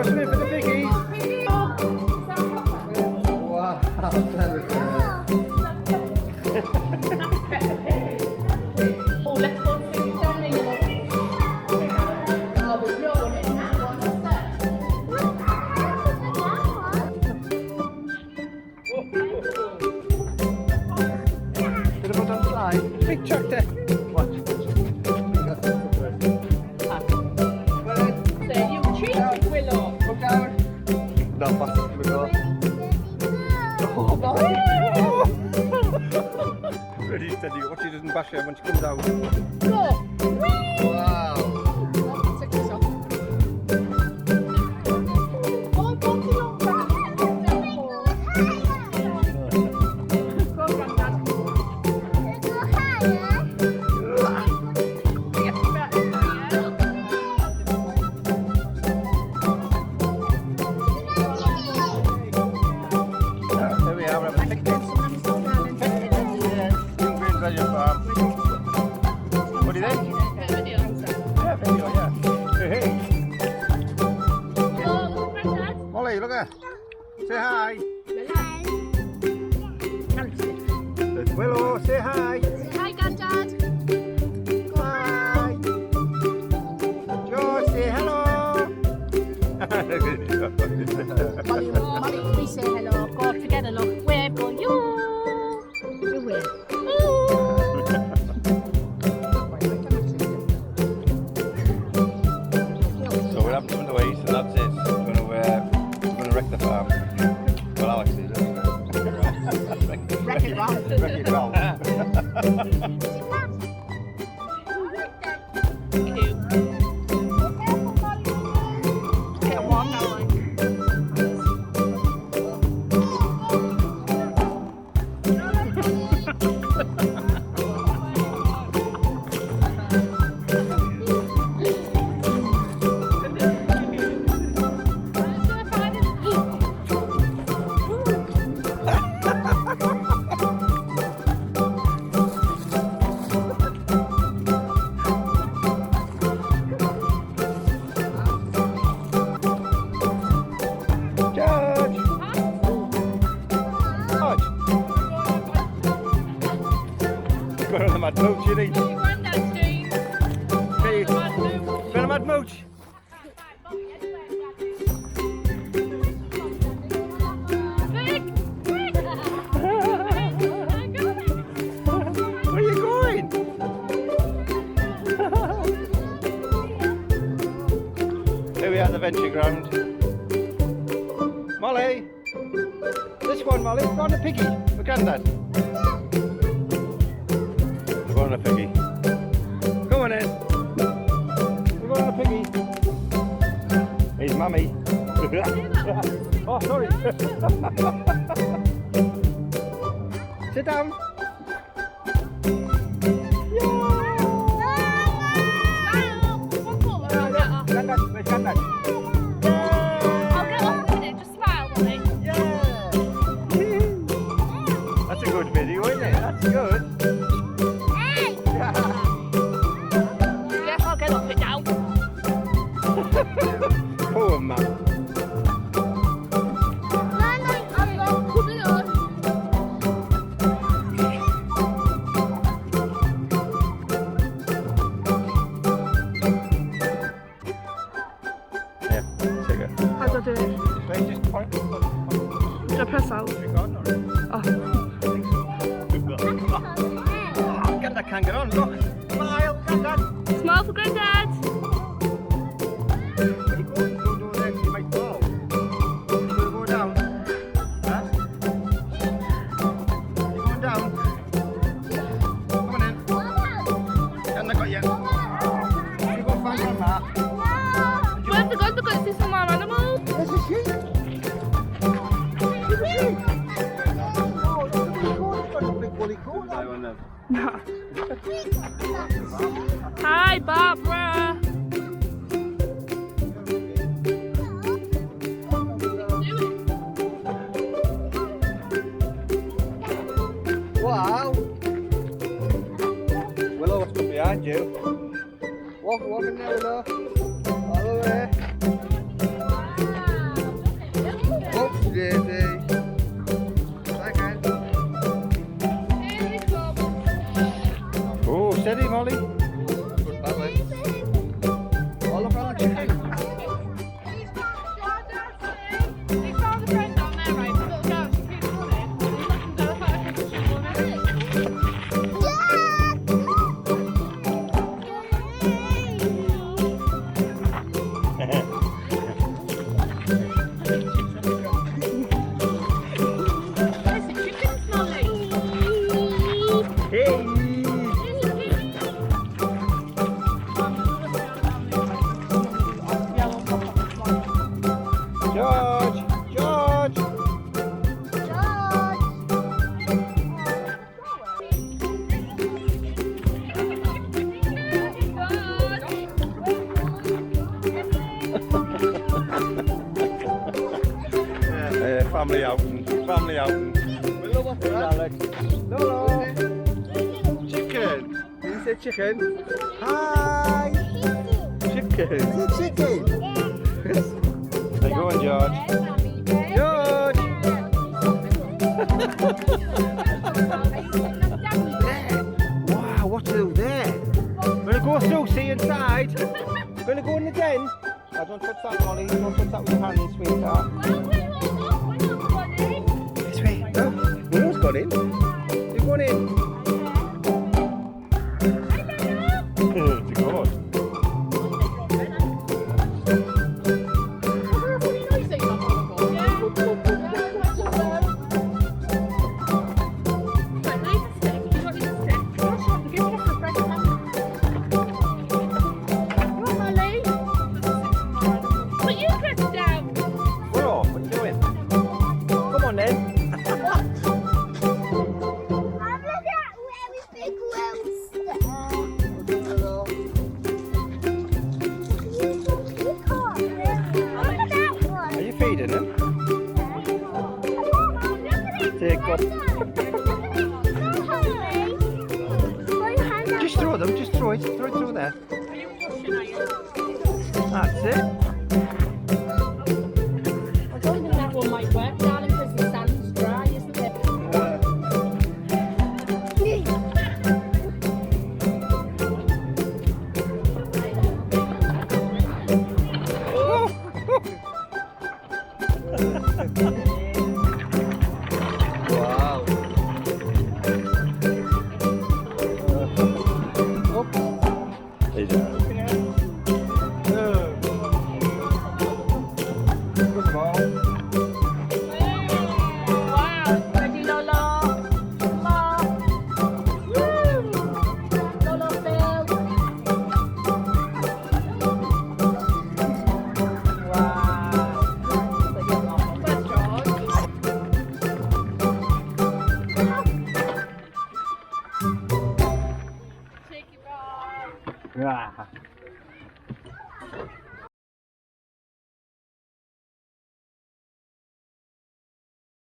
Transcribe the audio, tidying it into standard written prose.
Got something for the piggies. Wow, clever. Oh, let's go to the family. Oh, there's no one in that one, is there? Gonna put on slide. Big tractor. Watch. So you cheated, Willow. Come down. No, fast as we go. Ready, steady. Watch it doesn't bash her when she comes out. Go. Wow. Take this off. Oh, don't you know that? Go, Grandad. Get back in there. Here we are, we're having a picnic. Spring Green Pleasure Farm. What do you think? Yeah, video, yeah. Hey, hey. Molly, look at her. Say hi. There's Willow, say hi. Hi, Grandad. Hi. George, say hello. Molly, we say hello. Go together, look. Wave, go, you. You wave. So we're having some underway, so that's it. We're gonna wreck the farm. Well, Alex is. Wreck it, Ralph. Wreck it, Ralph. Get warm now, like. George! George! Got on the mad mooch, you think? Hey, got a mad mooch? Where are you going? Here we are at the venture ground. Molly! This one, Molly. Go on the piggy. For Grandad. Go on the piggy. Go on in. Go on the piggy. Here's Mummy. Oh, sorry. Sit down. Grandad, where's Grandad? That's a good video, isn't it? That's good. Yes, I'll get off it now. Poor man. Yeah, take it. How do I do it? Wait, just point. Do I press out? Record, or? Oh. Get that can get on, look. Smile, Grandad. Smile for Granddad. Where you going? Don't do that, you might fall. You're going to go down. Huh? You're going down. Come on in. Grandad got you. You go find Grandma. Where's the gun to go see some more animals? There's a sheep. There's a sheep. Oh, look at the goat. Got a big woolly coat on. No. Hi, Barbara. Wow. Willow, what's up behind you? Walk in there, Willow. All the way. They found a friend down there, right? The little girl, she keeps running. And he's like, "Go, go, go, she's running." Where's the chicken, Molly? Hey! George! George! Family outing. Family outing. Hey, Alex. Hello. Chicken. Did you say chicken? Hi. Chicken. Is it chicken? There you go on, George. George. Wow, what's through there? Gonna go through, see inside. Gonna go in the den. Oh, don't touch that, Molly. Don't touch that with your hands, sweetheart. This way. Oh, Willow's got in. You've gone in. It's good. Willow, what are you doing? Come on then. Are you feeding him? Take up. Just throw them, just throw it. Throw it through there. That's it. I don't think that one might work, darling, because the sand's dry, isn't it? Wow. Hey, Dad. Good ball. Wow, ready, Lolo? Lolo. Woo! Lolo, Phil. Wow. Take it back. Ah.